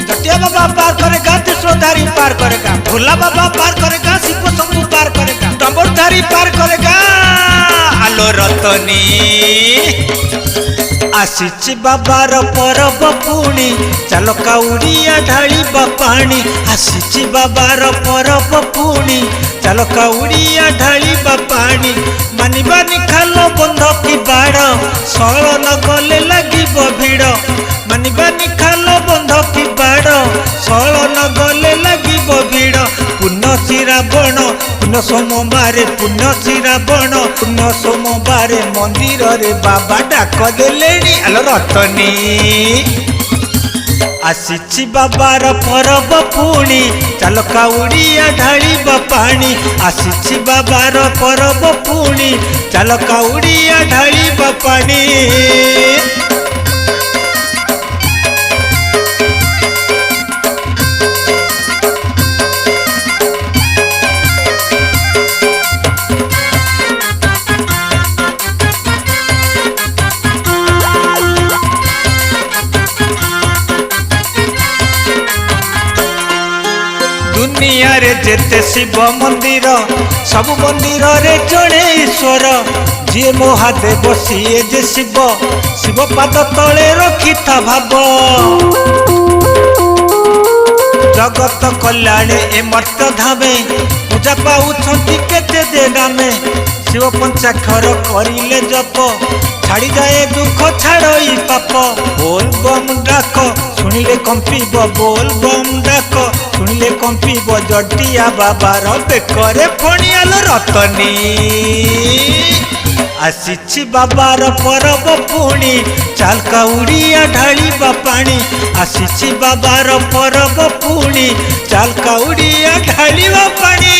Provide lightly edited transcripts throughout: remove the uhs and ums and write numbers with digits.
जटिया बाबा पार करेगा, त्रिशूलधारी पार करेगा, भोला बाबा पार करेगा, शिव शंभु पार करेगा, डंबरधारी पार करेगा। आलो रतनी आसीची बाबार परब पुणी, चल काउड़िया ढालिबा पानी। आसीची बाबार परब पुणी, चल काउड़िया ढालिबा पानी। मानिबानी खाल बंध की बाड़, सळ न गले लागिब भिड़। मानिबानी खाल बंध की बाड़, सळ न गले लागिब भिड़। पुण्य श्रावण पुण्य सोमवार, पुण्य श्रावण पुण्य सोमवार मंदिर रे बाबा डाक देलेनी। आलो रतनी आसीची बाबार परब पुणी, चल काउड़िया ढालिबा पानी। आसीची बाबार परब पुणी, चल काउड़िया ढालिबा पानी। दुनिया रे जेते शिव मंदिर, सब मंदिर रे जड़े ईश्वर। जी महादेव सीए जे शिव, शिव पाद तले रखिता भाव। जगत कल्याण ए मर्त्य धामे, पूजा पाउछंती केते देनामे। शिव पंचाक्षर करिले जप, छाड़ी जाए दुख छाड़ई पाप। बोल बम डाक सुनिले कंपीब, बोल बम डाक सुनिले कंपीब। जटिया बाबार बेकरे फणी। आलो रतनी आसीची बाबार परब पुणी, चाल काउड़िया ढालिबा पानी। आसीची बाबार परब पुणी, चाल काउड़िया ढालिबा पानी।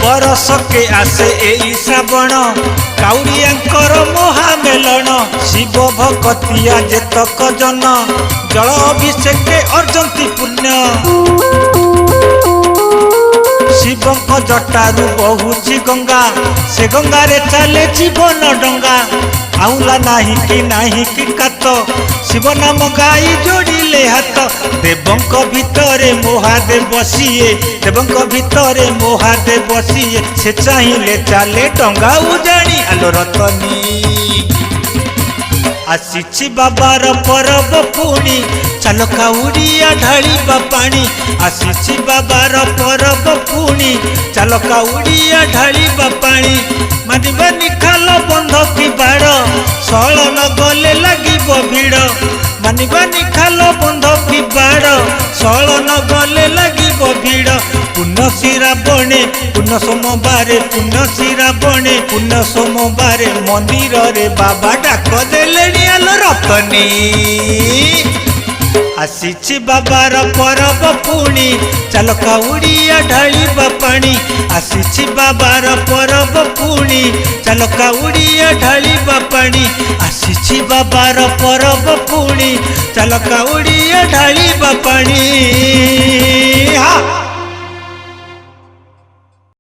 बरस के आसे एई श्रावण, काउड़ियांकर महामेलन। शिव भक्तिया जेतक जन, जल अभिषेक अर्जंती पुण्य। शिवंक जटारू बहुची गंगा, से गंगा रे चले जीवन डंगा। आउला नाही कि कात, शिव नाम गाई जोड़िले हाथ। देवंक भितरे महादेव बसिए, देवंक भितरे महादेव बसिए। से चाहिए चाले डंगा उजाणी। आलो रतनी आसीची बाबार परब पुणी, चल काउड़िया ढालिबा पानी। आसीची बाबार परब पुणी, चल काउड़िया ढालिबा पानी। मानिबानी खाल बंध की बाड़, सळ न गले लागिब भिड़। मानिबानी खाल बंध की बाड़, सळ न गले लागिब भिड़। पुण्य श्रावणे पुण्य सोमवार, पुण्य श्रावणे पुण्य सोमवार मंदिर रे बाबा डाक देलेनी। आलो रतनी आसीची बाबार परब पुणी, चल काउड़िया ढालिबा पानी। आसीची बाबार परब पुणी, चल काउड़िया ढालिबा पानी। आसीची बाबार परब पुणी, चल काउड़िया ढालिबा पानी। हा